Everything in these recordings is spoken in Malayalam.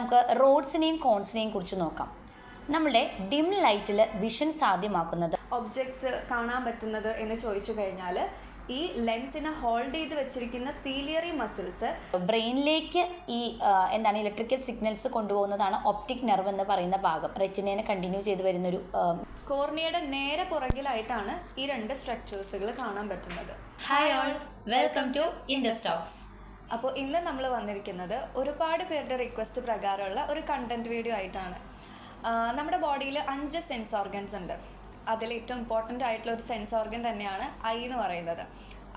നമുക്ക് റോഡ്സിനെയും കോൺസിനെയും കുറിച്ച് നോക്കാം. നമ്മുടെ ഡിം ലൈറ്റിൽ വിഷൻ സാധ്യമാക്കുന്നത് ഒബ്ജക്ട്സ് കാണാൻ പറ്റുന്നത് എന്ന് ചോദിച്ചു കഴിഞ്ഞാൽ ഈ ലെൻസിനെ ഹോൾഡ് ചെയ്ത് വെച്ചിരിക്കുന്ന സീലിയറി മസിൽസ് ബ്രെയിനിലേക്ക് ഈ ഇലക്ട്രിക്കൽ സിഗ്നൽസ് കൊണ്ടുപോകുന്നതാണ് ഒപ്റ്റിക് നെർവ് എന്ന് പറയുന്ന ഭാഗം. റെറ്റിനേനെ കണ്ടിന്യൂ ചെയ്ത് വരുന്നൊരു കോർണിയയുടെ നേരെ പുറകിലായിട്ടാണ് ഈ രണ്ട് സ്ട്രക്ചേഴ്സുകൾ കാണാൻ പറ്റുന്നത്. Hi all, welcome to Industox. അപ്പോൾ ഇന്ന് നമ്മൾ വന്നിരിക്കുന്നത് ഒരുപാട് പേരുടെ റിക്വസ്റ്റ് പ്രകാരമുള്ള ഒരു കണ്ടന്റ് വീഡിയോ ആയിട്ടാണ്. നമ്മുടെ ബോഡിയിൽ 5 സെൻസ് ഓർഗൻസ് ഉണ്ട്. അതിൽ ഏറ്റവും ഇമ്പോർട്ടൻ്റ് ആയിട്ടുള്ള ഒരു സെൻസ് ഓർഗൻ തന്നെയാണ് ഐ എന്ന് പറയുന്നത്.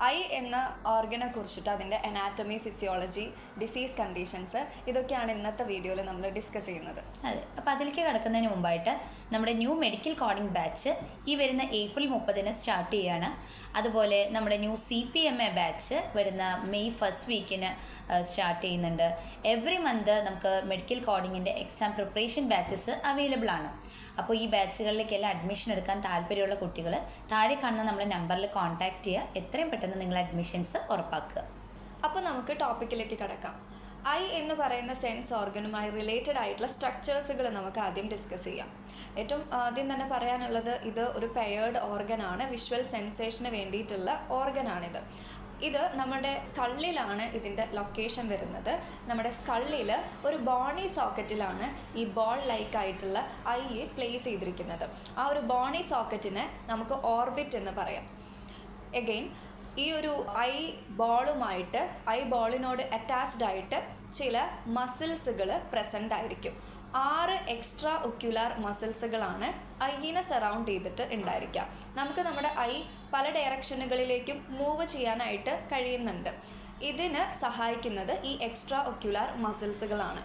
ഐ എന്ന ഓർഗനെ കുറിച്ചിട്ട് അതിൻ്റെ അനാറ്റമി, ഫിസിയോളജി, ഡിസീസ് കണ്ടീഷൻസ് ഇതൊക്കെയാണ് ഇന്നത്തെ വീഡിയോയിൽ നമ്മൾ ഡിസ്കസ് ചെയ്യുന്നത്. അതെ, അപ്പോൾ അതിലേക്ക് കിടക്കുന്നതിന് മുമ്പായിട്ട് നമ്മുടെ ന്യൂ മെഡിക്കൽ കോഡിംഗ് ബാച്ച് ഈ വരുന്ന ഏപ്രിൽ 30 സ്റ്റാർട്ട് ചെയ്യുകയാണ്. അതുപോലെ നമ്മുടെ ന്യൂ CPMA ബാച്ച് വരുന്ന മെയ് 1 സ്റ്റാർട്ട് ചെയ്യുന്നുണ്ട്. എവറി മന്ത് നമുക്ക് മെഡിക്കൽ കോഡിങ്ങിൻ്റെ എക്സാം പ്രിപ്പറേഷൻ ബാച്ചസ് അവൈലബിൾ ആണ്. അപ്പോൾ ഈ ബാച്ചുകളിലേക്കെല്ലാം അഡ്മിഷൻ എടുക്കാൻ താല്പര്യമുള്ള കുട്ടികൾ താഴെ കാണുന്ന നമ്മുടെ നമ്പറിൽ കോൺടാക്റ്റ് ചെയ്യുക. എത്രയും പെട്ടെന്ന് നിങ്ങൾ അഡ്മിഷൻസ് ഉറപ്പാക്കുക. അപ്പോൾ നമുക്ക് ടോപ്പിക്കിലേക്ക് കിടക്കാം. ഐ എന്ന് പറയുന്ന സെൻസ് ഓർഗനുമായി റിലേറ്റഡ് ആയിട്ടുള്ള സ്ട്രക്ചേഴ്സുകൾ നമുക്ക് ആദ്യം ഡിസ്കസ് ചെയ്യാം. ഏറ്റവും ആദ്യം തന്നെ പറയാനുള്ളത്, ഇത് ഒരു പെയർഡ് ഓർഗനാണ്. വിഷ്വൽ സെൻസേഷന് വേണ്ടിയിട്ടുള്ള ഓർഗനാണിത്. ഇത് നമ്മുടെ സ്കള്ളിലാണ് ഇതിൻ്റെ ലൊക്കേഷൻ വരുന്നത്. നമ്മുടെ സ്കള്ളിൽ ഒരു ബോണി സോക്കറ്റിലാണ് ഈ ബോൾ ലൈക്ക് ആയിട്ടുള്ള ഐ പ്ലേസ് ചെയ്തിരിക്കുന്നത്. ആ ഒരു ബോണി സോക്കറ്റിനെ നമുക്ക് ഓർബിറ്റ് എന്ന് പറയാം. എഗെയിൻ ഈ ഒരു ഐ ബോളുമായിട്ട്, ഐ ബോളിനോട് അറ്റാച്ച്ഡ് ആയിട്ട് ചില മസിൽസുകൾ പ്രസൻ്റ് ആയിരിക്കും. 6 എക്സ്ട്രാ ഒക്യുലാർ മസിൽസുകളാണ് ഐനെ സറൗണ്ട് ചെയ്തിട്ട് ഉണ്ടായിരിക്കുക. നമുക്ക് നമ്മുടെ ഐ പല ഡയറക്ഷനുകളിലേക്കും മൂവ് ചെയ്യാനായിട്ട് കഴിയുന്നുണ്ട്. ഇതിന് സഹായിക്കുന്നത് ഈ എക്സ്ട്രാ ഒക്യുലാർ മസിൽസുകളാണ്.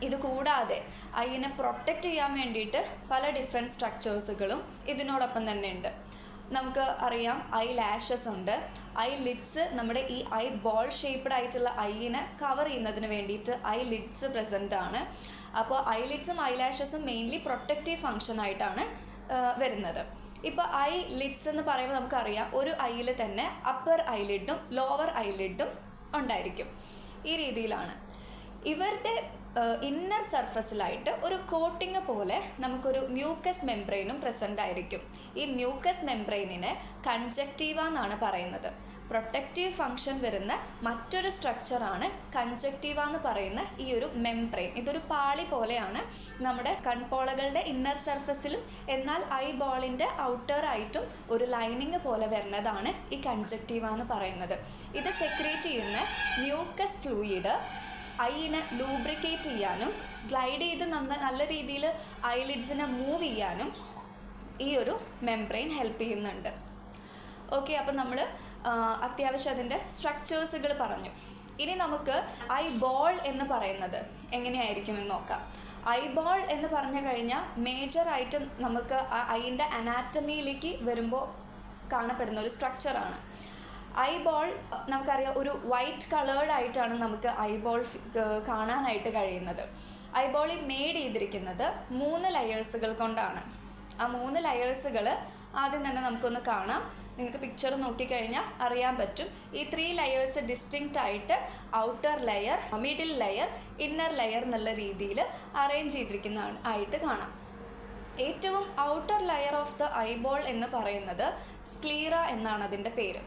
ഇത് കൂടാതെ ഐനെ പ്രൊട്ടക്റ്റ് ചെയ്യാൻ വേണ്ടിയിട്ട് പല ഡിഫറെൻറ്റ് സ്ട്രക്ചേഴ്സുകളും ഇതിനോടൊപ്പം തന്നെ ഉണ്ട്. നമുക്ക് അറിയാം, ഐ ലാഷസ് ഉണ്ട്. ഐ ലിഡ്സ് നമ്മുടെ ഈ ഐ ബോൾ ഷേപ്പ്ഡ് ആയിട്ടുള്ള ഐനെ കവർ ചെയ്യുന്നതിന് വേണ്ടിയിട്ട് ഐ ലിഡ്സ് പ്രസൻ്റ് ആണ്. അപ്പോൾ ഐ ലിഡ്സും ഐ ലാഷസും മെയിൻലി പ്രൊട്ടക്റ്റീവ് ഫങ്ഷൻ ആയിട്ടാണ് വരുന്നത്. ഇപ്പോൾ ഐ ലിഡ്സ് എന്ന് പറയുമ്പോൾ നമുക്കറിയാം, ഒരു ഐയിൽ തന്നെ അപ്പർ ഐലിഡും ലോവർ ഐലിഡും ഉണ്ടായിരിക്കും. ഈ രീതിയിലാണ്. ഇവരുടെ ഇന്നർ സർഫസിലായിട്ട് ഒരു കോട്ടിങ് പോലെ നമുക്കൊരു മ്യൂക്കസ് മെംബ്രെയിനും പ്രസൻ്റ് ആയിരിക്കും. ഈ മ്യൂക്കസ് മെംബ്രെയിനിനെ കൺജക്റ്റീവ എന്നാണ് പറയുന്നത്. പ്രൊട്ടക്റ്റീവ് ഫങ്ഷൻ വരുന്ന മറ്റൊരു സ്ട്രക്ചറാണ് കൺജക്റ്റീവ എന്ന് പറയുന്ന ഈ ഒരു മെംബ്രെയിൻ. ഇതൊരു പാളി പോലെയാണ് നമ്മുടെ കൺപോളകളുടെ ഇന്നർ സർഫസിലും, എന്നാൽ ഐ ബോളിൻ്റെ ഔട്ടർ ആയിട്ടും ഒരു ലൈനിങ് പോലെ വരുന്നതാണ് ഈ കൺജക്റ്റീവ എന്ന് പറയുന്നത്. ഇത് സെക്രീറ്റ് ചെയ്യുന്ന മ്യൂക്കസ് ഫ്ലൂയിഡ് ഐനെ ലൂബ്രിക്കേറ്റ് ചെയ്യാനും ഗ്ലൈഡ് ചെയ്ത് നല്ല രീതിയിൽ ഐലിഡ്സിനെ മൂവ് ചെയ്യാനും ഈ ഒരു മെംബ്രെയിൻ ഹെൽപ്പ് ചെയ്യുന്നുണ്ട്. ഓക്കെ, അപ്പം നമ്മൾ അത്യാവശ്യം അതിൻ്റെ സ്ട്രക്ചേഴ്സുകൾ പറഞ്ഞു. ഇനി നമുക്ക് ഐ ബോൾ എന്ന് പറയുന്നത് എങ്ങനെയായിരിക്കുമെന്ന് നോക്കാം. ഐ ബോൾ എന്ന് പറഞ്ഞു കഴിഞ്ഞാൽ മേജറായിട്ട് നമുക്ക് ഐൻ്റെ അനാറ്റമിയിലേക്ക് വരുമ്പോൾ കാണപ്പെടുന്ന ഒരു സ്ട്രക്ചറാണ്. ഐ ബോൾ നമുക്കറിയാം, ഒരു വൈറ്റ് കളേർഡ് ആയിട്ടാണ് നമുക്ക് ഐ ബോൾ കാണാനായിട്ട് കഴിയുന്നത്. ഐ ബോളിൽ മെയ്ഡ് ചെയ്തിരിക്കുന്നത് 3 ലെയേഴ്സുകൾ കൊണ്ടാണ്. ആ 3 ലെയേഴ്സുകൾ ആദ്യം തന്നെ നമുക്കൊന്ന് കാണാം. നിങ്ങൾക്ക് പിക്ചർ നോക്കിക്കഴിഞ്ഞാൽ അറിയാൻ പറ്റും. ഈ 3 ലെയേഴ്സ് ഡിസ്റ്റിങ്ക്റ്റ് ആയിട്ട് outer layer, middle layer, inner layer എന്നുള്ള രീതിയിൽ അറേഞ്ച് ചെയ്തിരിക്കുന്നതാണ് ആയിട്ട് കാണാം. ഏറ്റവും outer layer of the eyeball എന്ന് പറയുന്നത് സ്ക്ലീറ എന്നാണ് അതിൻ്റെ പേര്.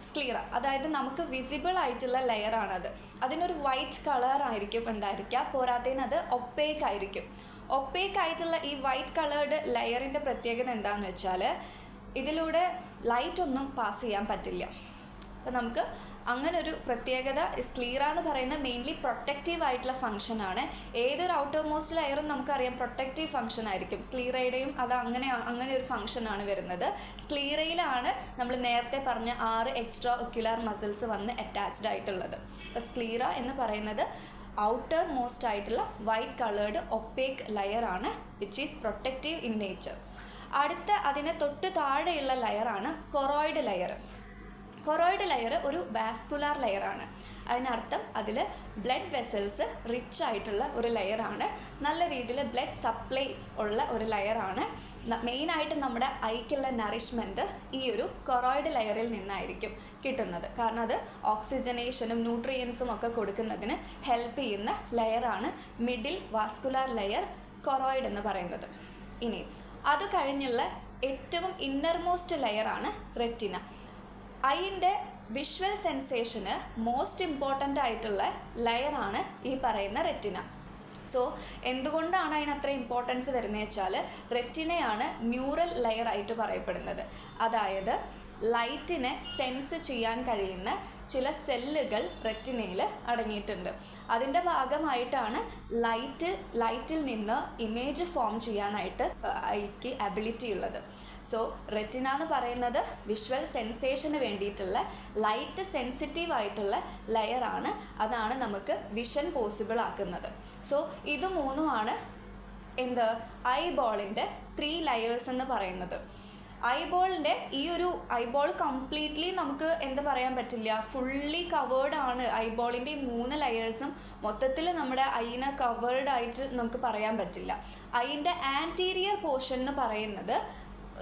സ്ക്ലീറ, അതായത് നമുക്ക് വിസിബിൾ ആയിട്ടുള്ള ലെയർ ആണത്. അതിനൊരു വൈറ്റ് കളർ ആയിരിക്കും ഉണ്ടായിരിക്കുക. പോരാത്തതിന് അത് ഒപ്പേക്ക് ആയിരിക്കും. ഒപ്പേക്ക് ആയിട്ടുള്ള ഈ വൈറ്റ് കളേർഡ് ലെയറിൻ്റെ പ്രത്യേകത എന്താണെന്ന് വെച്ചാൽ, ഇതിലൂടെ ലൈറ്റ് ഒന്നും പാസ് ചെയ്യാൻ പറ്റില്ല. അപ്പോൾ നമുക്ക് അങ്ങനെ ഒരു പ്രത്യേകത, സ്ക്ലീറ എന്ന് പറയുന്ന മെയിൻലി പ്രൊട്ടക്റ്റീവ് ആയിട്ടുള്ള ഫംഗ്ഷനാണ്. ഏതൊരു ഔട്ടർ മോസ്റ്റ് ലെയറും നമുക്കറിയാം പ്രൊട്ടക്റ്റീവ് ഫംഗ്ഷൻ ആയിരിക്കും. സ്ക്ലീറയുടെയും അത് അങ്ങനെ ഒരു ഫംഗ്ഷനാണ് വരുന്നത്. സ്ക്ലീറയിലാണ് നമ്മൾ നേരത്തെ പറഞ്ഞ 6 എക്സ്ട്രാ ഒക്യുലാർ മസിൽസ് വന്ന് അറ്റാച്ച്ഡ് ആയിട്ടുള്ളത്. അപ്പോൾ സ്ക്ലീറ എന്ന് പറയുന്നത് ഔട്ടർ മോസ്റ്റ് ആയിട്ടുള്ള വൈറ്റ് കളേർഡ് ഒപ്പേക്ക് ലെയർ ആണ്, which is protective in nature. അടുത്ത അതിന് തൊട്ട് താഴെയുള്ള ലെയറാണ് കൊറോയിഡ് ലെയർ. കൊറോയിഡ് ലെയർ ഒരു വാസ്കുലാർ ലെയറാണ്. അതിനർത്ഥം അതിൽ ബ്ലഡ് വെസൽസ് റിച്ച് ആയിട്ടുള്ള ഒരു ലെയറാണ്. നല്ല രീതിയിൽ ബ്ലഡ് സപ്ലൈ ഉള്ള ഒരു ലെയറാണ്. മെയിനായിട്ട് നമ്മുടെ ഐക്കുള്ള നറിഷ്മെൻറ്റ് ഈ ഒരു കൊറോയിഡ് ലെയറിൽ നിന്നായിരിക്കും കിട്ടുന്നത്. കാരണം അത് ഓക്സിജനേഷനും ന്യൂട്രിയൻസും ഒക്കെ കൊടുക്കുന്നതിന് ഹെൽപ്പ് ചെയ്യുന്ന ലെയറാണ് മിഡിൽ വാസ്കുലാർ ലെയർ കൊറോയിഡ് എന്ന് പറയുന്നത്. ഇനി അത് കഴിഞ്ഞുള്ള ഏറ്റവും ഇന്നർമോസ്റ്റ് ലെയറാണ് റെറ്റിന. ഐൻ്റെ വിഷ്വൽ സെൻസേഷന് മോസ്റ്റ് ഇമ്പോർട്ടൻ്റ് ആയിട്ടുള്ള ലെയറാണ് ഈ പറയുന്ന റെറ്റിന. സോ എന്തുകൊണ്ടാണ് അതിന് അത്ര ഇമ്പോർട്ടൻസ് വരുന്നത് വെച്ചാൽ റെറ്റിനയാണ് ന്യൂറൽ ലെയർ ആയിട്ട് പറയപ്പെടുന്നത്. അതായത് ലൈറ്റിനെ സെൻസ് ചെയ്യാൻ കഴിയുന്ന ചില സെല്ലുകൾ റെറ്റിനയിൽ അടങ്ങിയിട്ടുണ്ട്. അതിൻ്റെ ഭാഗമായിട്ടാണ് ലൈറ്റിൽ നിന്ന് ഇമേജ് ഫോം ചെയ്യാനായിട്ട് ഐക്ക് അബിലിറ്റി ഉള്ളത്. സോ റെറ്റിന എന്ന് പറയുന്നത് വിഷ്വൽ സെൻസേഷന് വേണ്ടിയിട്ടുള്ള ലൈറ്റ് സെൻസിറ്റീവ് ആയിട്ടുള്ള ലെയറാണ്. അതാണ് നമുക്ക് വിഷൻ പോസിബിൾ ആക്കുന്നത്. സോ ഇത് മൂന്നുമാണ് ഐബോളിൻ്റെ 3 ലെയേഴ്സ് എന്ന് പറയുന്നത്. ഐബോളിൻ്റെ ഈ ഒരു ഐബോൾ കംപ്ലീറ്റ്ലി നമുക്ക് പറയാൻ പറ്റില്ല, ഫുള്ളി കവേർഡ് ആണ്. ഐബോളിൻ്റെ ഈ 3 ലെയേഴ്സും മൊത്തത്തിൽ നമ്മുടെ ഐനെ കവേർഡ് ആയിട്ട് നമുക്ക് പറയാൻ പറ്റില്ല. ഐൻ്റെ ആൻറ്റീരിയർ പോർഷൻ എന്ന് പറയുന്നത്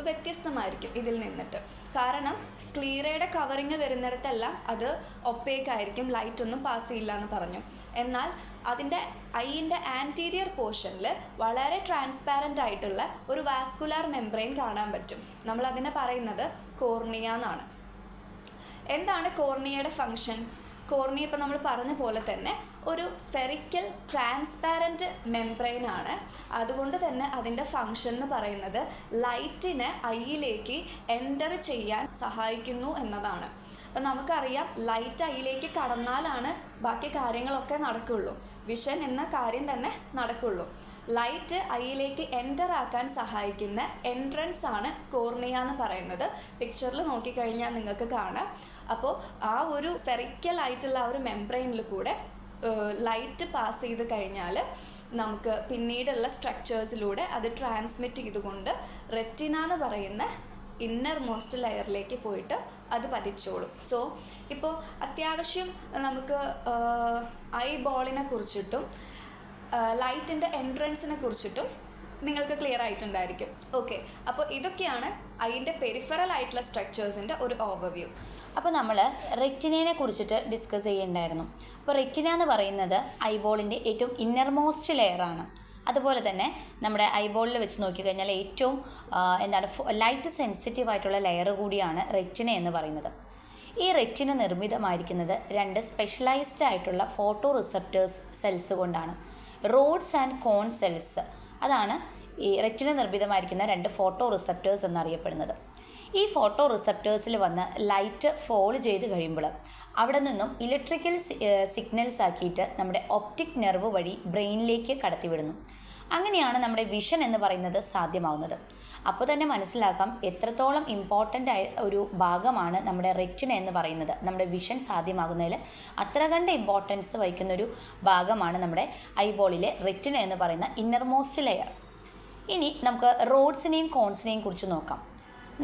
വ്യത്യസ്തമായിരിക്കും ഇതിൽ നിന്നിട്ട്. കാരണം സ്ക്ലീറയുടെ കവറിങ് വരുന്നിടത്തെല്ലാം അത് ഒപ്പേക്കായിരിക്കും, ലൈറ്റ് ഒന്നും പാസ് ചെയ്യില്ല എന്ന് പറഞ്ഞു. എന്നാൽ അതിൻ്റെ ഐൻ്റെ ആൻറ്റീരിയർ പോർഷനിൽ വളരെ ട്രാൻസ്പാരൻ്റ് ആയിട്ടുള്ള ഒരു വാസ്കുലാർ മെംബ്രെയിൻ കാണാൻ പറ്റും. നമ്മളതിനെ പറയുന്നത് കോർണിയ എന്നാണ്. എന്താണ് കോർണിയയുടെ ഫങ്ഷൻ? കോർണിയ ഇപ്പോൾ നമ്മൾ പറഞ്ഞ പോലെ തന്നെ ഒരു സ്ഫെറിക്കൽ ട്രാൻസ്പാരൻറ്റ് മെംബ്രെയിൻ ആണ്. അതുകൊണ്ട് തന്നെ അതിൻ്റെ ഫങ്ഷൻ എന്ന് പറയുന്നത് ലൈറ്റിനെ ഐയിലേക്ക് എൻ്റർ ചെയ്യാൻ സഹായിക്കുന്നു എന്നതാണ്. അപ്പം നമുക്കറിയാം ലൈറ്റ് ഐയിലേക്ക് കടന്നാലാണ് ബാക്കി കാര്യങ്ങളൊക്കെ നടക്കുള്ളൂ, വിഷൻ എന്ന കാര്യം തന്നെ നടക്കുള്ളൂ. ലൈറ്റ് ഐയിലേക്ക് എൻ്റർ ആക്കാൻ സഹായിക്കുന്ന എൻട്രൻസ് ആണ് കോർണിയ എന്ന് പറയുന്നത്. പിക്ചറിൽ നോക്കിക്കഴിഞ്ഞാൽ നിങ്ങൾക്ക് കാണാം. അപ്പോൾ ആ ഒരു സ്ഫെറിക്കൽ ആയിട്ടുള്ള ആ ഒരു മെംബ്രെയിനിൽ കൂടെ ലൈറ്റ് പാസ് ചെയ്ത് കഴിഞ്ഞാൽ നമുക്ക് പിന്നീടുള്ള സ്ട്രക്ചേഴ്സിലൂടെ അത് ട്രാൻസ്മിറ്റ് ചെയ്തുകൊണ്ട് റെറ്റിന എന്ന് പറയുന്ന ഇന്നർ മോസ്റ്റ് ലെയറിലേക്ക് പോയിട്ട് അത് പതിച്ചോളും. സോ ഇപ്പോൾ അത്യാവശ്യം നമുക്ക് ഐബോളിനെ കുറിച്ചിട്ടും ലൈറ്റിൻ്റെ എൻട്രൻസിനെ കുറിച്ചിട്ടും നിങ്ങൾക്ക് ക്ലിയർ ആയിട്ടുണ്ടായിരിക്കും. ഓക്കെ, അപ്പോൾ ഇതൊക്കെയാണ് അതിൻ്റെ പെരിഫറൽ ആയിട്ടുള്ള സ്ട്രക്ചേഴ്സിൻ്റെ ഒരു ഓവർവ്യൂ. അപ്പോൾ നമ്മൾ റെറ്റിനയെ കുറിച്ചിട്ട് ഡിസ്കസ് ചെയ്യുന്നുണ്ടായിരുന്നു. അപ്പോൾ റെറ്റിന എന്ന് പറയുന്നത് ഐബോളിൻ്റെ ഏറ്റവും ഇന്നർമോസ്റ്റ് ലെയറാണ്. അതുപോലെ തന്നെ നമ്മുടെ ഐബോളിൽ വെച്ച് നോക്കിക്കഴിഞ്ഞാൽ ഏറ്റവും ലൈറ്റ് സെൻസിറ്റീവ് ആയിട്ടുള്ള ലെയർ കൂടിയാണ് റെറ്റിന എന്ന് പറയുന്നത്. ഈ റെറ്റിന നിർമ്മിതമായിരിക്കുന്നത് 2 സ്പെഷ്യലൈസ്ഡ് ആയിട്ടുള്ള ഫോട്ടോ റിസപ്റ്റേഴ്സ് സെൽസ് കൊണ്ടാണ്. റോഡ്സ് ആൻഡ് കോൺ സെൽസ്, അതാണ് ഈ റെറ്റിന നിർമ്മിതമായിരിക്കുന്ന 2 ഫോട്ടോ റിസപ്റ്റേഴ്സ് എന്നറിയപ്പെടുന്നത്. ഈ ഫോട്ടോ റിസപ്റ്റേഴ്സിൽ വന്ന് ലൈറ്റ് ഫോൾ ചെയ്ത് കഴിയുമ്പോൾ അവിടെ നിന്നും ഇലക്ട്രിക്കൽ സിഗ്നൽസ് ആക്കിയിട്ട് നമ്മുടെ ഒപ്റ്റിക് നെർവ് വഴി ബ്രെയിനിലേക്ക് കടത്തിവിടുന്നു. അങ്ങനെയാണ് നമ്മുടെ വിഷൻ എന്ന് പറയുന്നത് സാധ്യമാവുന്നത്. അപ്പോൾ തന്നെ മനസ്സിലാക്കാം എത്രത്തോളം ഇമ്പോർട്ടൻ്റ് ആയ ഒരു ഭാഗമാണ് നമ്മുടെ റെറ്റിന എന്ന് പറയുന്നത്. നമ്മുടെ വിഷൻ സാധ്യമാകുന്നതിൽ അത്ര കണ്ട് ഇമ്പോർട്ടൻസ് വഹിക്കുന്നൊരു ഭാഗമാണ് നമ്മുടെ ഐബോളിലെ റെറ്റിന എന്ന് പറയുന്ന ഇന്നർമോസ്റ്റ് ലെയർ. ഇനി നമുക്ക് റോഡ്സിനെയും കോൺസിനെയും കുറിച്ച് നോക്കാം.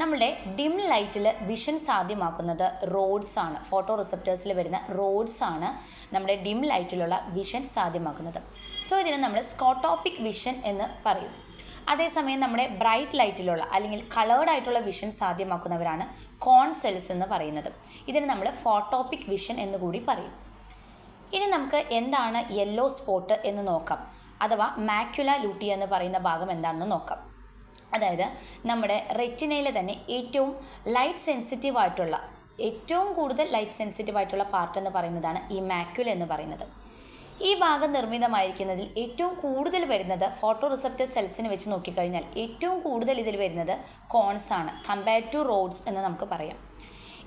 നമ്മുടെ ഡിം ലൈറ്റിൽ വിഷൻ സാധ്യമാക്കുന്നത് റോഡ്സ് ആണ്. ഫോട്ടോ റിസപ്റ്റേഴ്സിൽ വരുന്ന റോഡ്സ് ആണ് നമ്മുടെ ഡിം ലൈറ്റിലുള്ള വിഷൻ സാധ്യമാക്കുന്നത്. സോ ഇതിനെ നമ്മൾ സ്കോട്ടോപ്പിക് വിഷൻ എന്ന് പറയും. അതേസമയം നമ്മുടെ ബ്രൈറ്റ് ലൈറ്റിലുള്ള അല്ലെങ്കിൽ കളേർഡ് ആയിട്ടുള്ള വിഷൻ സാധ്യമാക്കുന്നവരാണ് കോൺ സെൽസ് എന്ന് പറയുന്നത്. ഇതിന് നമ്മൾ ഫോട്ടോപ്പിക് വിഷൻ എന്ന് കൂടി പറയും. ഇനി നമുക്ക് എന്താണ് യെല്ലോ സ്പോട്ട് എന്ന് നോക്കാം, അഥവാ മാക്യുല ലൂട്ടിയ എന്ന് പറയുന്ന ഭാഗം എന്താണെന്ന് നോക്കാം. അതായത് നമ്മുടെ റെറ്റിനയിലെ തന്നെ ഏറ്റവും കൂടുതൽ ലൈറ്റ് സെൻസിറ്റീവ് ആയിട്ടുള്ള പാർട്ട് എന്ന് പറയുന്നതാണ് ഈ മാക്യുല എന്ന് പറയുന്നത്. ഈ ഭാഗം നിർമ്മിതമായിരിക്കുന്നതിൽ ഏറ്റവും കൂടുതൽ വരുന്നത് ഫോട്ടോ റിസപ്റ്റർ സെൽസിനെ വെച്ച് നോക്കിക്കഴിഞ്ഞാൽ ഏറ്റവും കൂടുതൽ ഇതിൽ വരുന്നത് കോൺസ് ആണ്, കമ്പയർഡ് ടു റോഡ്സ് എന്ന് നമുക്ക് പറയാം.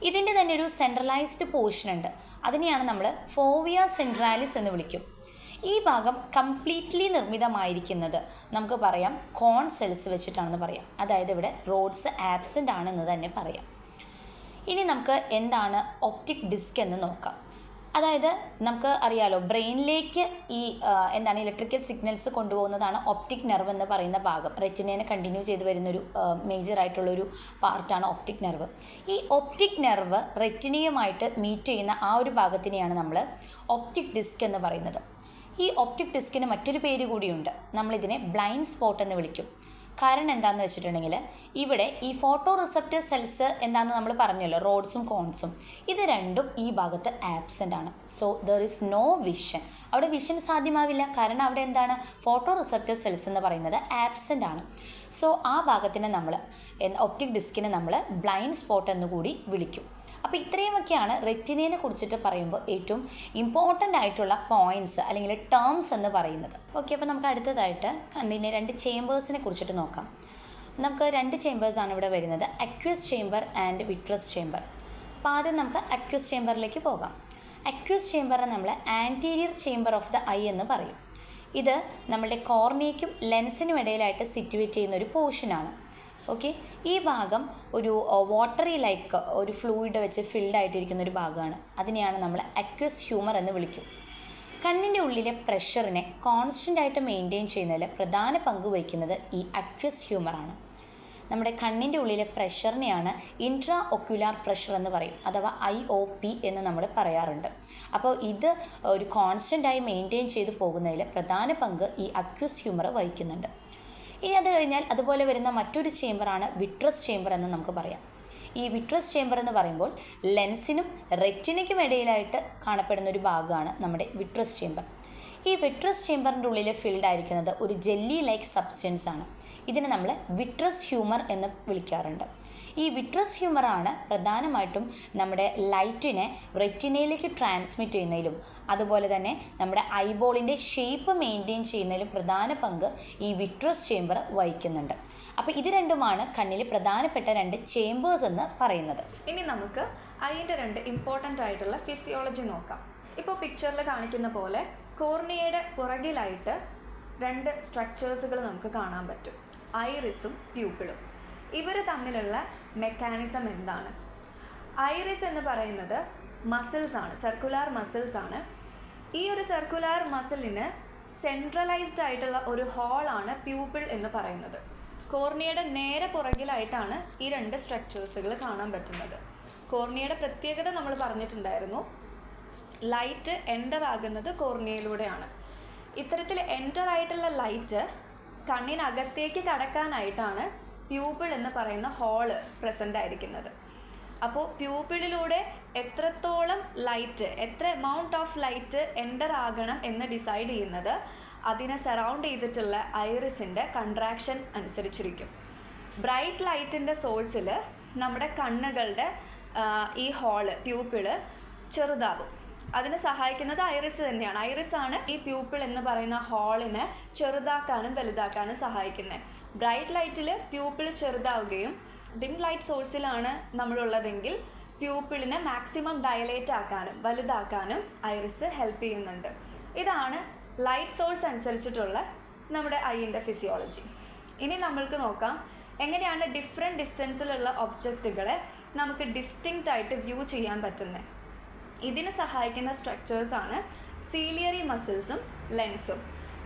ഇതിൻ്റെ തന്നെ ഒരു സെൻട്രലൈസ്ഡ് പോർഷൻ ഉണ്ട്, അതിനെയാണ് നമ്മൾ ഫോവിയ സെൻട്രാലിസ് എന്ന് വിളിക്കും. ഈ ഭാഗം കംപ്ലീറ്റ്ലി നിർമ്മിതമായിരിക്കുന്നത് നമുക്ക് പറയാം കോൺ സെൽസ് വെച്ചിട്ടാണെന്ന് പറയാം. അതായത് ഇവിടെ റോഡ്സ് ആബ്സെൻ്റ് ആണെന്ന് തന്നെ പറയാം. ഇനി നമുക്ക് എന്താണ് ഒപ്റ്റിക് ഡിസ്ക് എന്ന് നോക്കാം. അതായത് നമുക്ക് അറിയാലോ, ബ്രെയിനിലേക്ക് ഈ ഇലക്ട്രിക്കൽ സിഗ്നൽസ് കൊണ്ടുപോകുന്നതാണ് ഒപ്റ്റിക് നെർവ് എന്ന് പറയുന്ന ഭാഗം. റെറ്റിനേനെ കണ്ടിന്യൂ ചെയ്ത് വരുന്നൊരു മേജറായിട്ടുള്ളൊരു പാർട്ടാണ് ഒപ്റ്റിക് നെർവ്. ഈ ഒപ്റ്റിക് നെർവ് റെറ്റിനയുമായിട്ട് മീറ്റ് ചെയ്യുന്ന ആ ഒരു ഭാഗത്തിനെയാണ് നമ്മൾ ഒപ്റ്റിക് ഡിസ്ക് എന്ന് പറയുന്നത്. ഈ ഒപ്റ്റിക് ഡിസ്കിന് മറ്റൊരു പേര് കൂടിയുണ്ട്. നമ്മളിതിനെ ബ്ലൈൻഡ് സ്പോട്ട് എന്ന് വിളിക്കും. കാരണം എന്താണെന്ന് വെച്ചിട്ടുണ്ടെങ്കിൽ ഇവിടെ ഈ ഫോട്ടോ റിസപ്റ്റർ സെൽസ് എന്താണെന്ന് നമ്മൾ പറഞ്ഞല്ലോ, റോഡ്സും കോൺസും, ഇത് രണ്ടും ഈ ഭാഗത്ത് ആബ്സെൻ്റ് ആണ്. So there is no vision. അവിടെ വിഷൻ സാധ്യമാവില്ല. കാരണം അവിടെ എന്താണ്, ഫോട്ടോ റിസപ്റ്റർ സെൽസ് എന്ന് പറയുന്നത് ആബ്സെൻ്റ് ആണ്. സോ ആ ഭാഗത്തിന് നമ്മൾ ഒപ്റ്റിക് ഡിസ്കിനെ നമ്മൾ ബ്ലൈൻഡ് സ്പോട്ട് എന്ന് കൂടി വിളിക്കും. അപ്പോൾ ഇത്രയുമൊക്കെയാണ് റെറ്റിനയെ കുറിച്ചിട്ട് പറയുമ്പോൾ ഏറ്റവും ഇമ്പോർട്ടൻ്റ് ആയിട്ടുള്ള പോയിൻറ്റ്സ് അല്ലെങ്കിൽ ടേംസ് എന്ന് പറയുന്നത്. ഓക്കെ, അപ്പോൾ നമുക്ക് അടുത്തതായിട്ട് കണ്ണിൻ്റെ 2 ചേമ്പേഴ്സിനെ കുറിച്ചിട്ട് നോക്കാം. നമുക്ക് 2 ചേമ്പേഴ്സാണ് ഇവിടെ വരുന്നത്, aqueous chamber and vitreous chamber. അപ്പോൾ ആദ്യം നമുക്ക് അക്വസ് ചേമ്പറിലേക്ക് പോകാം. അക്വസ് ചേമ്പറിനെ നമ്മൾ anterior chamber of the I എന്ന് പറയും. ഇത് നമ്മുടെ കോർണിയയ്ക്കും ലെൻസിനും ഇടയിലായിട്ട് സിറ്റുവേറ്റ് ചെയ്യുന്ന ഒരു പോർഷനാണ്. ഓക്കെ, ഈ ഭാഗം ഒരു വാട്ടറി ലൈക്ക് ഒരു ഫ്ലൂയിഡ് വെച്ച് ഫിൽഡ് ആയിട്ടിരിക്കുന്ന ഒരു ഭാഗമാണ്. അതിനെയാണ് നമ്മൾ അക്വസ് ഹ്യൂമർ എന്ന് വിളിക്കും. കണ്ണിൻ്റെ ഉള്ളിലെ പ്രഷറിനെ കോൺസ്റ്റൻ്റ് ആയിട്ട് മെയിൻറ്റെയിൻ ചെയ്യുന്നതിൽ പ്രധാന പങ്ക് വഹിക്കുന്നത് ഈ അക്വസ് ഹ്യൂമറാണ്. നമ്മുടെ കണ്ണിൻ്റെ ഉള്ളിലെ പ്രഷറിനെയാണ് ഇൻട്രാ ഒക്യുലാർ പ്രഷർ എന്ന് പറയും, അഥവാ IOP എന്ന് നമ്മൾ പറയാറുണ്ട്. അപ്പോൾ ഇത് ഒരു കോൺസ്റ്റൻ്റായി മെയിൻറ്റെയിൻ ചെയ്ത് പോകുന്നതിൽ പ്രധാന പങ്ക് ഈ അക്വസ് ഹ്യൂമർ വഹിക്കുന്നുണ്ട്. ഇനി അത് കഴിഞ്ഞാൽ അതുപോലെ വരുന്ന മറ്റൊരു ചേമ്പറാണ് വിട്രസ് ചേമ്പർ എന്ന് നമുക്ക് പറയാം. ഈ വിട്രസ് ചേമ്പർ എന്ന് പറയുമ്പോൾ ലെൻസിനും റെറ്റിനയ്ക്കും ഇടയിലായിട്ട് കാണപ്പെടുന്ന ഒരു ഭാഗമാണ് നമ്മുടെ വിട്രസ് ചേമ്പർ. ഈ വിട്രസ് ചേമ്പറിൻ്റെ ഉള്ളിൽ ഫിൽഡ് ആയിരിക്കുന്നത് ഒരു ജെല്ലി ലൈക്ക് സബ്സ്റ്റൻസ് ആണ്. ഇതിനെ നമ്മൾ വിട്രസ് ഹ്യൂമർ എന്ന് വിളിക്കാറുണ്ട്. ഈ വിട്രസ് ഹ്യൂമറാണ് പ്രധാനമായിട്ടും നമ്മുടെ ലൈറ്റിനെ റെറ്റിനയിലേക്ക് ട്രാൻസ്മിറ്റ് ചെയ്യുന്നതിലും അതുപോലെ തന്നെ നമ്മുടെ ഐബോളിൻ്റെ ഷേപ്പ് മെയിൻറ്റെയിൻ ചെയ്യുന്നതിലും പ്രധാന പങ്ക് ഈ വിട്രസ് ചേമ്പർ വഹിക്കുന്നുണ്ട്. അപ്പോൾ ഇത് രണ്ടുമാണ് കണ്ണിൽ പ്രധാനപ്പെട്ട 2 ചേമ്പേഴ്സ് എന്ന് പറയുന്നത്. ഇനി നമുക്ക് അതിൻ്റെ 2 ഇമ്പോർട്ടൻ്റ് ആയിട്ടുള്ള ഫിസിയോളജി നോക്കാം. ഇപ്പോൾ പിക്ചറിൽ കാണിക്കുന്ന പോലെ കോർണിയയുടെ പുറകിലായിട്ട് 2 സ്ട്രക്ചേഴ്സുകൾ നമുക്ക് കാണാൻ പറ്റും, ഐറിസും പ്യൂപ്പിളും. ഇവർ തമ്മിലുള്ള മെക്കാനിസം എന്താണ്? ഐറിസ് എന്ന് പറയുന്നത് മസിൽസ് ആണ്, സർക്കുലാർ മസിൽസ് ആണ്. ഈ ഒരു സർക്കുലാർ മസിലിന് സെൻട്രലൈസ്ഡ് ആയിട്ടുള്ള ഒരു ഹോളാണ് പ്യൂപ്പിൾ എന്ന് പറയുന്നത്. കോർണിയയുടെ നേരെ പുറകിലായിട്ടാണ് ഈ 2 സ്ട്രക്ചേഴ്സുകൾ കാണാൻ പറ്റുന്നത്. കോർണിയയുടെ പ്രത്യേകത നമ്മൾ പറഞ്ഞിട്ടുണ്ടായിരുന്നു, ലൈറ്റ് എൻ്റർ ആകുന്നത് കോർണിയയിലൂടെയാണ്. ഇത്തരത്തിൽ എൻ്റർ ആയിട്ടുള്ള ലൈറ്റ് കണ്ണിനകത്തേക്ക് കടക്കാനായിട്ടാണ് പ്യൂപ്പിൾ എന്ന് പറയുന്ന ഹോള് പ്രസൻ്റ് ആയിരിക്കുന്നത്. അപ്പോൾ പ്യൂപ്പിളിലൂടെ എത്രത്തോളം ലൈറ്റ്, എത്ര എമൗണ്ട് ഓഫ് ലൈറ്റ് എൻ്റർ ആകണം എന്ന് ഡിസൈഡ് ചെയ്യുന്നത് അതിനെ സറൗണ്ട് ചെയ്തിട്ടുള്ള ഐറിസിൻ്റെ കൺട്രാക്ഷൻ അനുസരിച്ചിരിക്കും. ബ്രൈറ്റ് ലൈറ്റിൻ്റെ സോഴ്സിൽ നമ്മുടെ കണ്ണുകളുടെ ഈ ഹോള് പ്യൂപ്പിള് ചെറുതാകും. അതിനെ സഹായിക്കുന്നത് ഐറിസ് തന്നെയാണ്. ഐറിസാണ് ഈ പ്യൂപ്പിൾ എന്ന് പറയുന്ന ഹോളിനെ ചെറുതാക്കാനും വലുതാക്കാനും സഹായിക്കുന്നത്. ബ്രൈറ്റ് ലൈറ്റിൽ പ്യൂപ്പിൾ ചെറുതാവുകയും ഡിം ലൈറ്റ് സോഴ്സിലാണ് നമ്മളുള്ളതെങ്കിൽ പ്യൂപ്പിളിനെ മാക്സിമം ഡയലേറ്റ് ആക്കാനും വലുതാക്കാനും ഐറിസ് ഹെൽപ്പ് ചെയ്യുന്നുണ്ട്. ഇതാണ് ലൈറ്റ് സോഴ്സ് അനുസരിച്ചിട്ടുള്ള നമ്മുടെ ഐൻ്റെ ഫിസിയോളജി. ഇനി നമ്മൾക്ക് നോക്കാം എങ്ങനെയാണ് ഡിഫറെൻറ്റ് ഡിസ്റ്റൻസിലുള്ള ഒബ്ജക്റ്റുകളെ നമുക്ക് ഡിസ്റ്റിങ്ക്റ്റ് ആയിട്ട് വ്യൂ ചെയ്യാൻ പറ്റുന്നത്. ഇതിന് സഹായിക്കുന്ന സ്ട്രക്ചേഴ്സാണ് സീലിയറി മസിൽസും ലെൻസും.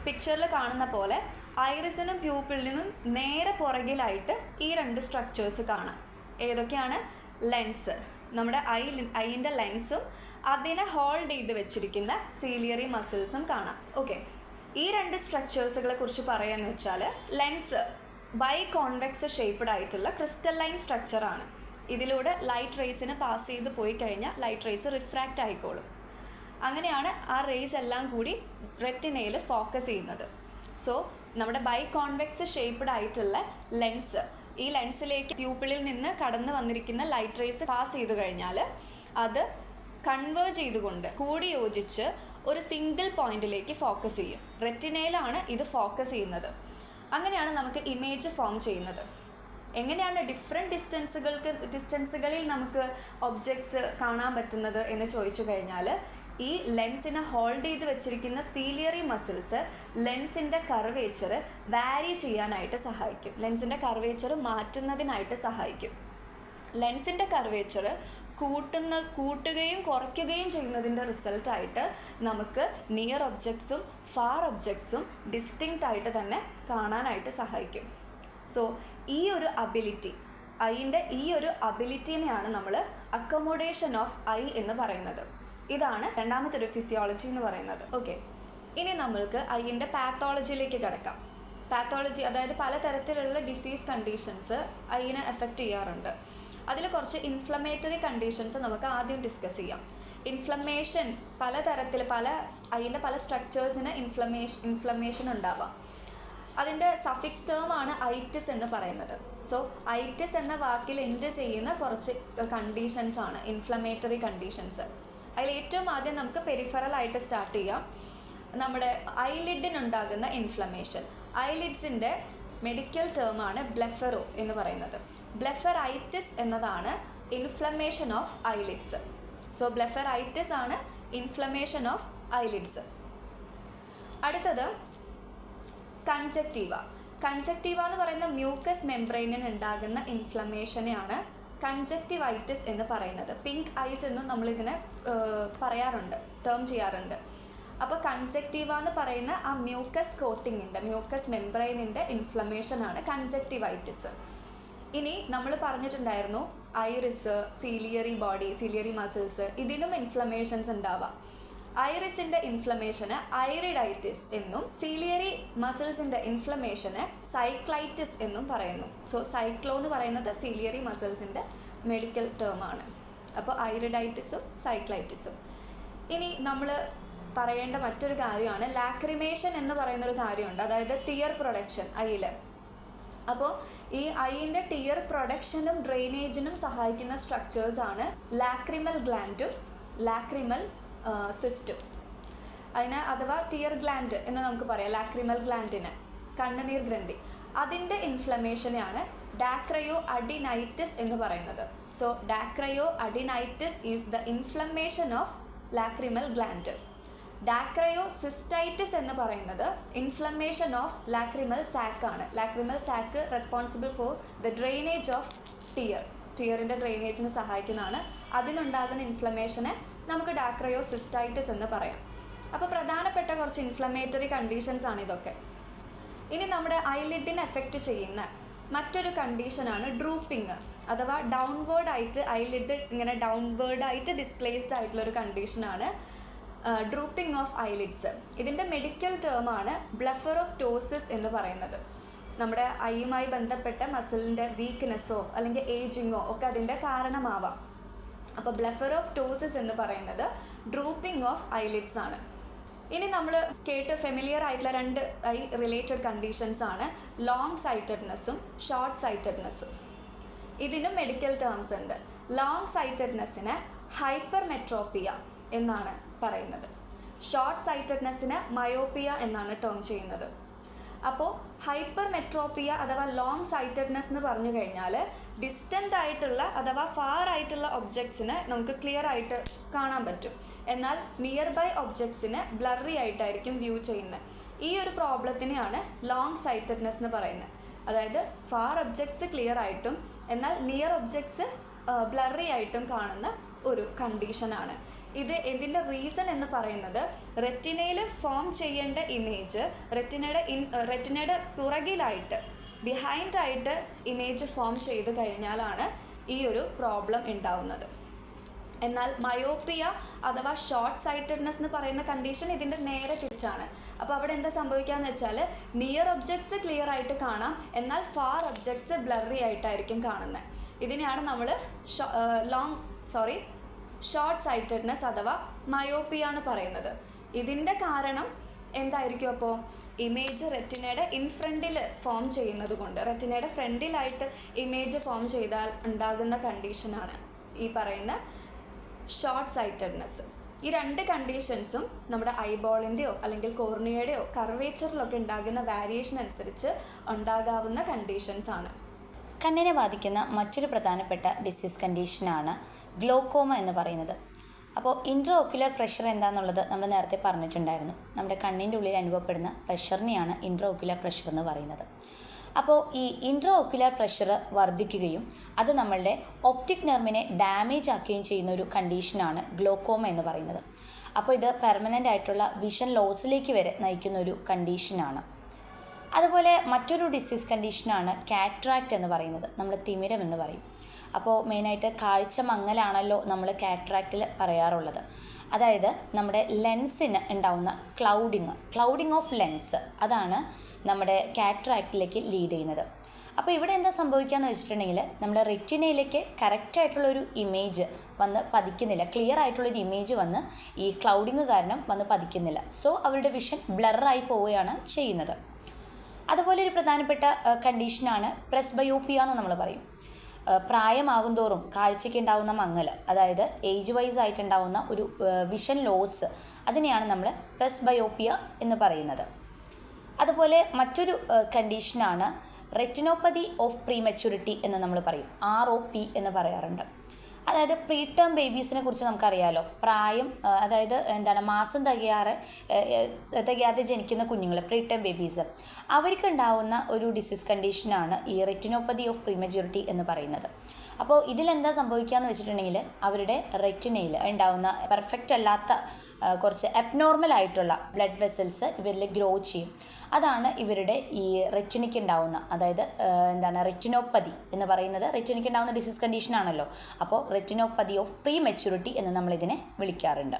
പിക്ചറിൽ കാണുന്ന പോലെ ഐറിസിനും പ്യൂപ്പിളിനും നേരെ പുറകിലായിട്ട് ഈ 2 സ്ട്രക്ചേഴ്സ് കാണാം. ഏതൊക്കെയാണ്? ലെൻസ്, നമ്മുടെ ഐൻ്റെ ലെൻസും അതിനെ ഹോൾഡ് ചെയ്ത് വെച്ചിരിക്കുന്ന സീലിയറി മസിൽസും കാണാം. ഓക്കെ, ഈ 2 സ്ട്രക്ചേഴ്സുകളെ കുറിച്ച് പറയാന്ന് വെച്ചാൽ, ലെൻസ് ബൈ കോൺവെക്സ് ഷേപ്പ്ഡ് ആയിട്ടുള്ള ക്രിസ്റ്റലൈൻ സ്ട്രക്ചറാണ്. ഇതിലൂടെ ലൈറ്റ് റേസിന് പാസ് ചെയ്ത് പോയി കഴിഞ്ഞാൽ ലൈറ്റ് റേസ് റിഫ്രാക്റ്റ് ആയിക്കോളും. അങ്ങനെയാണ് ആ റേസ് എല്ലാം കൂടി റെറ്റിനയിൽ ഫോക്കസ് ചെയ്യുന്നത്. സോ നമ്മുടെ ബൈ കോൺവെക്സ് ഷേപ്പ്ഡ് ആയിട്ടുള്ള ലെൻസ്, ഈ ലെൻസിലേക്ക് പ്യൂപ്പിളിൽ നിന്ന് കടന്നു വന്നിരിക്കുന്ന ലൈറ്റ് റേസ് പാസ് ചെയ്ത് കഴിഞ്ഞാൽ അത് കൺവേർജ് ചെയ്തുകൊണ്ട് കൂടി യോജിച്ച് ഒരു സിംഗിൾ പോയിന്റിലേക്ക് ഫോക്കസ് ചെയ്യും. റെറ്റിനയിലാണ് ഇത് ഫോക്കസ് ചെയ്യുന്നത്. അങ്ങനെയാണ് നമുക്ക് ഇമേജ് ഫോം ചെയ്യുന്നത്. എങ്ങനെയാണ് ഡിഫറെൻറ്റ് ഡിസ്റ്റൻസുകളിൽ നമുക്ക് ഒബ്ജക്ട്സ് കാണാൻ പറ്റുന്നത് എന്ന് ചോദിച്ചു കഴിഞ്ഞാൽ, ഈ ലെൻസിനെ ഹോൾഡ് ചെയ്ത് വെച്ചിരിക്കുന്ന സീലിയറി മസിൽസ് ലെൻസിൻ്റെ കർവേച്ചർ വാരി ചെയ്യാനായിട്ട് സഹായിക്കും, ലെൻസിൻ്റെ കർവേച്ചർ മാറ്റുന്നതിനായിട്ട് സഹായിക്കും. ലെൻസിൻ്റെ കർവേച്ചർ കൂട്ടുകയും കുറയ്ക്കുകയും ചെയ്യുന്നതിൻ്റെ റിസൾട്ടായിട്ട് നമുക്ക് നിയർ ഒബ്ജക്ട്സും ഫാർ ഒബ്ജക്ട്സും ഡിസ്റ്റിങ്ക്റ്റ് ആയിട്ട് തന്നെ കാണാനായിട്ട് സഹായിക്കും. സോ ഈ ഒരു അബിലിറ്റി, ഐൻ്റെ ഈ ഒരു അബിലിറ്റീനെയാണ് നമ്മൾ അക്കോമഡേഷൻ ഓഫ് ഐ എന്ന് പറയുന്നത്. ഇതാണ് രണ്ടാമത്തെ ഒരു ഫിസിയോളജി എന്ന് പറയുന്നത്. ഓക്കെ, ഇനി നമ്മൾക്ക് ഐൻ്റെ പാത്തോളജിയിലേക്ക് കിടക്കാം. പാത്തോളജി അതായത് പലതരത്തിലുള്ള ഡിസീസ് കണ്ടീഷൻസ് ഐനെ എഫക്റ്റ് ചെയ്യാറുണ്ട്. അതിൽ കുറച്ച് ഇൻഫ്ലമേറ്ററി കണ്ടീഷൻസ് നമുക്ക് ആദ്യം ഡിസ്കസ് ചെയ്യാം. ഇൻഫ്ലമേഷൻ പലതരത്തിൽ അതിൻ്റെ പല സ്ട്രക്ചേഴ്സിന് ഇൻഫ്ലമേഷൻ ഉണ്ടാവാം. അതിൻ്റെ സഫിക്സ് ടേം ആണ് ഐറ്റിസ് എന്ന് പറയുന്നത്. സോ ഐറ്റിസ് എന്ന വാക്കിൽ എൻഡ് ചെയ്യുന്ന കുറച്ച് കണ്ടീഷൻസ് ആണ് ഇൻഫ്ലമേറ്ററി കണ്ടീഷൻസ്. അതിൽ ഏറ്റവും ആദ്യം നമുക്ക് പെരിഫറൽ ആയിട്ട് സ്റ്റാർട്ട് ചെയ്യാം. നമ്മുടെ ഐലിഡിനുണ്ടാകുന്ന ഇൻഫ്ലമേഷൻ. ഐലിഡ്സിൻ്റെ മെഡിക്കൽ ടേം ആണ് ബ്ലെഫറോ എന്ന് പറയുന്നത്. ബ്ലെഫറൈറ്റിസ് എന്നതാണ് ഇൻഫ്ലമേഷൻ ഓഫ് ഐലിഡ്സ്. സോ ബ്ലെഫറൈറ്റിസ് ആണ് ഇൻഫ്ലമേഷൻ ഓഫ് ഐലിഡ്സ്. അടുത്തത് കൺജക്റ്റീവ. കൺജക്റ്റീവ എന്ന് പറയുന്ന മ്യൂക്കസ് മെംബ്രെയിനിന് ഉണ്ടാകുന്ന ഇൻഫ്ലമേഷനെയാണ് കൺജക്റ്റിവൈറ്റിസ് എന്ന് പറയുന്നത്. പിങ്ക് ഐസ് എന്നും നമ്മളിതിനെ പറയാറുണ്ട്, ടേം ചെയ്യാറുണ്ട്. അപ്പോൾ കൺജക്റ്റീവ എന്ന് പറയുന്ന ആ മ്യൂക്കസ് മെംബ്രെയിനിൻ്റെ ഇൻഫ്ലമേഷനാണ് കൺജക്റ്റിവൈറ്റിസ്. ഇനി നമ്മൾ പറഞ്ഞിട്ടുണ്ടായിരുന്നു ഐറിസ്, സീലിയറി മസിൽസ്, ഇതിനും ഇൻഫ്ലമേഷൻസ് ഉണ്ടാവാം. ഐറിസിൻ്റെ ഇൻഫ്ലമേഷന് ഐറിഡൈറ്റിസ് എന്നും സീലിയറി മസിൽസിൻ്റെ ഇൻഫ്ലമേഷന് സൈക്ലൈറ്റിസ് എന്നും പറയുന്നു. സോ സൈക്ലോ എന്ന് പറയുന്നത് സീലിയറി മസിൽസിൻ്റെ മെഡിക്കൽ ടേം ആണ്. അപ്പോൾ ഐറിഡൈറ്റിസും സൈക്ലൈറ്റിസും. ഇനി നമ്മൾ പറയേണ്ട മറ്റൊരു കാര്യമാണ് ലാക്രിമേഷൻ എന്ന് പറയുന്നൊരു കാര്യമുണ്ട്. അതായത് ടിയർ പ്രൊഡക്ഷൻ ഐയിൽ. അപ്പോൾ ഈ ഐൻ്റെ ടിയർ പ്രൊഡക്ഷനും ഡ്രെയിനേജിനും സഹായിക്കുന്ന സ്ട്രക്ചേഴ്സാണ് ലാക്രിമൽ ഗ്ലാൻഡും ലാക്രിമൽ സിസ്റ്റും. അതിന് അഥവാ ടിയർ ഗ്ലാൻഡ് എന്ന് നമുക്ക് പറയാം. ലാക്രിമൽ ഗ്ലാൻഡിന് കണ്ണുനീർ ഗ്രന്ഥി, അതിൻ്റെ ഇൻഫ്ലമേഷനെയാണ് ഡാക്രയോ അഡിനൈറ്റിസ് എന്ന് പറയുന്നത്. So dacryoadenitis is the inflammation of lacrimal gland. Dacryocystitis എന്ന് പറയുന്നത് ഇൻഫ്ലമേഷൻ ഓഫ് ലാക്രിമൽ സാക്ക് ആണ്. Lacrimal sac responsible for the drainage of ടിയറിൻ്റെ ഡ്രെയിനേജിന് സഹായിക്കുന്നതാണ്. അതിനുണ്ടാകുന്ന ഇൻഫ്ലമേഷനെ നമുക്ക് ഡാക്രയോ സിസ്റ്റൈറ്റിസ് എന്ന് പറയാം. അപ്പോൾ പ്രധാനപ്പെട്ട കുറച്ച് ഇൻഫ്ലമേറ്ററി കണ്ടീഷൻസ് ആണ് ഇതൊക്കെ. ഇനി നമ്മുടെ ഐലിഡിനെ എഫക്റ്റ് ചെയ്യുന്ന മറ്റൊരു കണ്ടീഷനാണ് ഡ്രൂപ്പിംഗ്, അഥവാ ഡൗൺവേർഡായിട്ട് ഐലിഡ് ഇങ്ങനെ ഡൗൺവേർഡായിട്ട് ഡിസ്പ്ലേസ്ഡ് ആയിട്ടുള്ളൊരു കണ്ടീഷനാണ് ഡ്രൂപ്പിംഗ് ഓഫ് ഐലിഡ്സ്. ഇതിൻ്റെ മെഡിക്കൽ ടേമാണ് ബ്ലെഫറോപ്റ്റോസിസ് എന്ന് പറയുന്നത്. നമ്മുടെ ഐയുമായി ബന്ധപ്പെട്ട മസിലിൻ്റെ വീക്ക്നെസ്സോ അല്ലെങ്കിൽ ഏജിങ്ങോ ഒക്കെ അതിൻ്റെ കാരണമാവാം. അപ്പോൾ ബ്ലെഫറോപ്റ്റോസിസ് എന്ന് പറയുന്നത് ഡ്രൂപ്പിംഗ് ഓഫ് ഐലിഡ്സ് ആണ്. ഇനി നമ്മൾ ഫെമിലിയർ ആയിട്ടുള്ള രണ്ട് ഐ റിലേറ്റഡ് കണ്ടീഷൻസ് ആണ് ലോങ് സൈറ്റഡ്നെസ്സും ഷോർട്ട് സൈറ്റഡ്നെസ്സും. ഇതിനും മെഡിക്കൽ ടേംസ് ഉണ്ട്. ലോങ് സൈറ്റഡ്നെസ്സിന് ഹൈപ്പർമെട്രോപ്പിയ എന്നാണ് പറയുന്നത്. ഷോർട്ട് സൈറ്റഡ്നെസ്സിന് മയോപ്പിയ എന്നാണ് ടേം ചെയ്യുന്നത്. അപ്പോൾ ഹൈപ്പർമെട്രോപ്പിയ അഥവാ ലോങ് സൈറ്റഡ്നെസ് എന്ന് പറഞ്ഞു കഴിഞ്ഞാൽ ഡിസ്റ്റൻ്റ് ആയിട്ടുള്ള അഥവാ ഫാർ ആയിട്ടുള്ള ഒബ്ജക്ട്സിനെ നമുക്ക് ക്ലിയർ ആയിട്ട് കാണാൻ പറ്റും. എന്നാൽ നിയർ ബൈ ഒബ്ജക്ട്സിനെ ബ്ലറി ആയിട്ടായിരിക്കും വ്യൂ ചെയ്യുന്നത്. ഈ ഒരു പ്രോബ്ലത്തിനെയാണ് ലോങ് സൈറ്റഡ്നെസ് എന്ന് പറയുന്നത്. അതായത് ഫാർ ഒബ്ജക്ട്സ് ക്ലിയർ ആയിട്ടും എന്നാൽ നിയർ ഒബ്ജക്ട്സ് ബ്ലറി ആയിട്ടും കാണുന്ന ഒരു കണ്ടീഷനാണ് ഇത്. ഇതിൻ്റെ റീസൺ എന്ന് പറയുന്നത് റെറ്റിനയിൽ ഫോം ചെയ്യേണ്ട ഇമേജ് റെറ്റിനയുടെ പുറകിലായിട്ട് ബിഹൈൻഡായിട്ട് ഇമേജ് ഫോം ചെയ്ത് കഴിഞ്ഞാലാണ് ഈ ഒരു പ്രോബ്ലം ഉണ്ടാവുന്നത്. എന്നാൽ മയോപ്പിയ അഥവാ ഷോർട്ട് സൈറ്റഡ്നെസ് എന്ന് പറയുന്ന കണ്ടീഷൻ ഇതിൻ്റെ നേരെ തിരിച്ചാണ്. അപ്പോൾ അവിടെ എന്താ സംഭവിക്കുകയെന്ന് വെച്ചാൽ നിയർ ഒബ്ജക്ട്സ് ക്ലിയർ ആയിട്ട് കാണാം, എന്നാൽ ഫാർ ഒബ്ജക്ട്സ് ബ്ലറി ആയിട്ടായിരിക്കും കാണുന്നത്. ഇതിനെയാണ് നമ്മൾ ഷോർട്ട് സൈറ്റഡ്നെസ് അഥവാ മയോപ്പിയ എന്ന് പറയുന്നത്. ഇതിൻ്റെ കാരണം എന്തായിരിക്കും? അപ്പോൾ ഇമേജ് റെറ്റിനയുടെ ഇൻഫ്രണ്ടിൽ ഫോം ചെയ്യുന്നത് കൊണ്ട്, റെറ്റിനയുടെ ഫ്രണ്ടിലായിട്ട് ഇമേജ് ഫോം ചെയ്താൽ ഉണ്ടാകുന്ന കണ്ടീഷനാണ് ഈ പറയുന്ന ഷോർട്ട് സൈറ്റഡ്നെസ്. ഈ രണ്ട് കണ്ടീഷൻസും നമ്മുടെ ഐബോളിൻ്റെയോ അല്ലെങ്കിൽ കോർണിയയുടെയോ കർവേച്ചറിലൊക്കെ ഉണ്ടാകുന്ന വേരിയേഷൻ അനുസരിച്ച് ഉണ്ടാകാവുന്ന കണ്ടീഷൻസ് ആണ്. കണ്ണിനെ ബാധിക്കുന്ന മറ്റൊരു പ്രധാനപ്പെട്ട ഡിസീസ് കണ്ടീഷനാണ് ഗ്ലോക്കോമ എന്ന് പറയുന്നത്. അപ്പോൾ ഇൻട്രാ ഒക്യുലർ പ്രഷർ എന്താണെന്നുള്ളത് നമ്മൾ നേരത്തെ പറഞ്ഞിട്ടുണ്ടായിരുന്നു. നമ്മുടെ കണ്ണിൻ്റെ ഉള്ളിൽ അനുഭവപ്പെടുന്ന പ്രഷറിനെയാണ് ഇൻട്രാ ഒക്യുലർ പ്രഷർ എന്ന് പറയുന്നത്. അപ്പോൾ ഈ ഇൻട്രാ ഒക്യുലർ പ്രഷർ വർദ്ധിക്കുകയും അത് നമ്മളുടെ ഒപ്റ്റിക് നെർവിനെ ഡാമേജ് ആക്കുകയും ചെയ്യുന്ന ഒരു കണ്ടീഷനാണ് ഗ്ലോക്കോമ എന്ന് പറയുന്നത്. അപ്പോൾ ഇത് പെർമനൻ്റ് ആയിട്ടുള്ള വിഷൻ ലോസിലേക്ക് വരെ നയിക്കുന്ന ഒരു കണ്ടീഷനാണ്. അതുപോലെ മറ്റൊരു ഡിസീസ് കണ്ടീഷനാണ് കാട്രാക്റ്റ് എന്ന് പറയുന്നത്, നമ്മൾ തിമിരം എന്ന് പറയും. അപ്പോൾ മെയിനായിട്ട് കാഴ്ച മങ്ങലാണല്ലോ നമ്മൾ കാട്രാക്റ്റിൽ പറയാറുള്ളത്. അതായത് നമ്മുടെ ലെൻസിന് ഉണ്ടാവുന്ന ക്ലൗഡിങ് ഓഫ് ലെൻസ്, അതാണ് നമ്മുടെ കാട്രാക്റ്റിലേക്ക് ലീഡ് ചെയ്യുന്നത്. അപ്പോൾ ഇവിടെ എന്താ സംഭവിക്കുകയെന്ന് വെച്ചിട്ടുണ്ടെങ്കിൽ നമ്മുടെ റെറ്റിനയിലേക്ക് കറക്റ്റായിട്ടുള്ളൊരു ഇമേജ് വന്ന് പതിക്കുന്നില്ല, ക്ലിയർ ആയിട്ടുള്ളൊരു ഇമേജ് വന്ന് ഈ ക്ലൗഡിങ് കാരണം വന്ന് പതിക്കുന്നില്ല. സോ അവരുടെ വിഷൻ ബ്ലറായി പോവുകയാണ് ചെയ്യുന്നത്. അതുപോലെ ഒരു പ്രധാനപ്പെട്ട കണ്ടീഷനാണ് പ്രസ്ബയോപ്പിയ എന്ന് നമ്മൾ പറയും. പ്രായമാകും തോറും കാഴ്ചയ്ക്ക് ഉണ്ടാകുന്ന മങ്ങൽ, അതായത് ഏജ് വൈസ് ആയിട്ടുണ്ടാകുന്ന ഒരു വിഷൻ ലോസ്, അതിനെയാണ് നമ്മൾ പ്രസ്ബയോപ്പിയ എന്ന് പറയുന്നത്. അതുപോലെ മറ്റൊരു കണ്ടീഷനാണ് റെറ്റിനോപ്പതി ഓഫ് പ്രീമെച്യൂരിറ്റി എന്ന് നമ്മൾ പറയും, ROP എന്ന് പറയാറുണ്ട്. അതായത് പ്രീ ടേം ബേബീസിനെ കുറിച്ച് നമുക്കറിയാമല്ലോ. പ്രായം, അതായത് മാസം തികയാതെ ജനിക്കുന്ന കുഞ്ഞുങ്ങൾ, പ്രീ ടേം ബേബീസ്, അവർക്കുണ്ടാവുന്ന ഒരു ഡിസീസ് കണ്ടീഷനാണ് ഈ റെറ്റിനോപ്പതി ഓഫ് പ്രീമെച്യൂരിറ്റി എന്ന് പറയുന്നത്. അപ്പോൾ ഇതിലെന്താ സംഭവിക്കുകയെന്ന് വെച്ചിട്ടുണ്ടെങ്കിൽ അവരുടെ റെറ്റിനയിൽ ഉണ്ടാവുന്ന പെർഫെക്റ്റ് അല്ലാത്ത കുറച്ച് അബ്നോർമൽ ആയിട്ടുള്ള ബ്ലഡ് വെസൽസ് ഇവരിൽ ഗ്രോ ചെയ്യും. അതാണ് ഇവരുടെ ഈ റെറ്റിനയ്ക്ക് ഉണ്ടാവുന്ന, അതായത് റെറ്റിനോപ്പതി എന്ന് പറയുന്നത് റെറ്റിനയ്ക്ക് ഉണ്ടാവുന്ന ഡിസീസ് കണ്ടീഷനാണല്ലോ. അപ്പോൾ റെറ്റിനോപ്പതി ഓഫ് പ്രീ മെച്യൂരിറ്റി എന്ന് നമ്മളിതിനെ വിളിക്കാറുണ്ട്.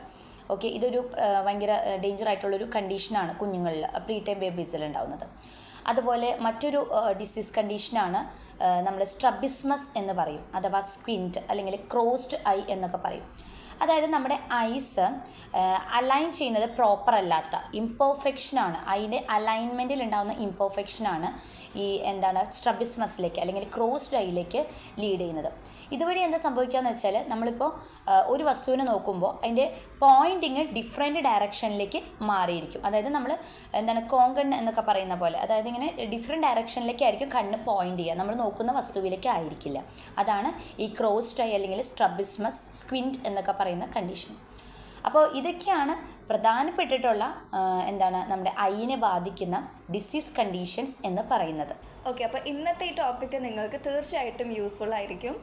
ഓക്കെ, ഇതൊരു ഭയങ്കര ഡേഞ്ചർ ആയിട്ടുള്ളൊരു കണ്ടീഷനാണ് കുഞ്ഞുങ്ങളിൽ, പ്രീ ടൈം ബേബീസിൽ ഉണ്ടാവുന്നത്. അതുപോലെ മറ്റൊരു ഡിസീസ് കണ്ടീഷനാണ് നമ്മൾ സ്ട്രബിസ്മസ് എന്ന് പറയും, അഥവാ സ്ക്വിൻറ്റ് അല്ലെങ്കിൽ ക്രോസ്ഡ് ഐ എന്നൊക്കെ പറയും. അതായത് നമ്മുടെ ഐസ് അലൈൻ ചെയ്യുന്നത് പ്രോപ്പർ അല്ലാത്ത ഇംപെർഫെക്ഷനാണ്, അതിൻ്റെ അലൈൻമെൻറ്റിൽ ഉണ്ടാകുന്ന ഇംപെർഫെക്ഷനാണ് ഈ സ്ട്രബിസ്മസിലേക്ക് അല്ലെങ്കിൽ ക്രോസ്ഡ് ഐയിലേക്ക് ലീഡ് ചെയ്യുന്നത്. ഇതുവഴി എന്താ സംഭവിക്കുകയെന്ന് വെച്ചാൽ നമ്മളിപ്പോൾ ഒരു വസ്തുവിനെ നോക്കുമ്പോൾ അതിൻ്റെ പോയിൻറ്റിങ് ഡിഫറെൻറ്റ് ഡയറക്ഷനിലേക്ക് മാറിയിരിക്കും. അതായത് നമ്മൾ കോങ്കൺ എന്നൊക്കെ പറയുന്ന പോലെ, അതായത് ഇങ്ങനെ ഡിഫറെൻറ്റ് ഡയറക്ഷനിലേക്കായിരിക്കും കണ്ണ് പോയിൻ്റ് ചെയ്യുക, നമ്മൾ നോക്കുന്ന വസ്തുവിലേക്ക് ആയിരിക്കില്ല. അതാണ് ഈ ക്രോസ്ഡ് ഐ അല്ലെങ്കിൽ സ്ട്രബിസ്മസ്, സ്ക്വിൻറ്റ് എന്നൊക്കെ പറയുന്ന കണ്ടീഷൻ. അപ്പോൾ ഇതൊക്കെയാണ് പ്രധാനപ്പെട്ടിട്ടുള്ള നമ്മുടെ ഐനെ ബാധിക്കുന്ന ഡിസീസ് കണ്ടീഷൻസ് എന്ന് പറയുന്നത്. ഓക്കെ, അപ്പോൾ ഇന്നത്തെ ഈ ടോപ്പിക്ക് നിങ്ങൾക്ക് തീർച്ചയായിട്ടും യൂസ്ഫുൾ ആയിരിക്കും.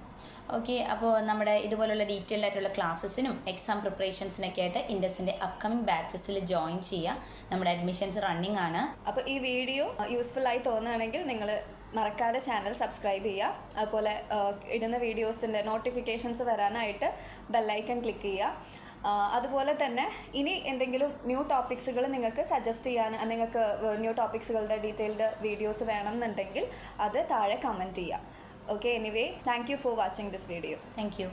ഓക്കെ, അപ്പോൾ നമ്മുടെ ഇതുപോലുള്ള ഡീറ്റെയിൽഡ് ആയിട്ടുള്ള ക്ലാസ്സസിനും എക്സാം പ്രിപ്പറേഷൻസിനൊക്കെ ആയിട്ട് ഇൻഡസിൻ്റെ അപ്കമിങ് ബാച്ചസിൽ ജോയിൻ ചെയ്യുക. നമ്മുടെ അഡ്മിഷൻസ് റണ്ണിങ് ആണ്. അപ്പോൾ ഈ വീഡിയോ യൂസ്ഫുൾ ആയി തോന്നുകയാണെങ്കിൽ നിങ്ങൾ മറക്കാതെ ചാനൽ സബ്സ്ക്രൈബ് ചെയ്യുക. അതുപോലെ ഇടുന്ന വീഡിയോസിൻ്റെ നോട്ടിഫിക്കേഷൻസ് വരാനായിട്ട് ബെല്ലൈക്കൺ ക്ലിക്ക് ചെയ്യുക. അതുപോലെ തന്നെ ഇനി എന്തെങ്കിലും ന്യൂ ടോപ്പിക്സുകൾ നിങ്ങൾക്ക് സജസ്റ്റ് ചെയ്യാൻ, നിങ്ങൾക്ക് ന്യൂ ടോപ്പിക്സുകളുടെ ഡീറ്റെയിൽഡ് വീഡിയോസ് വേണമെന്നുണ്ടെങ്കിൽ അത് താഴെ കമൻറ്റ് ചെയ്യുക. Okay, anyway, thank you for watching this video. Thank you.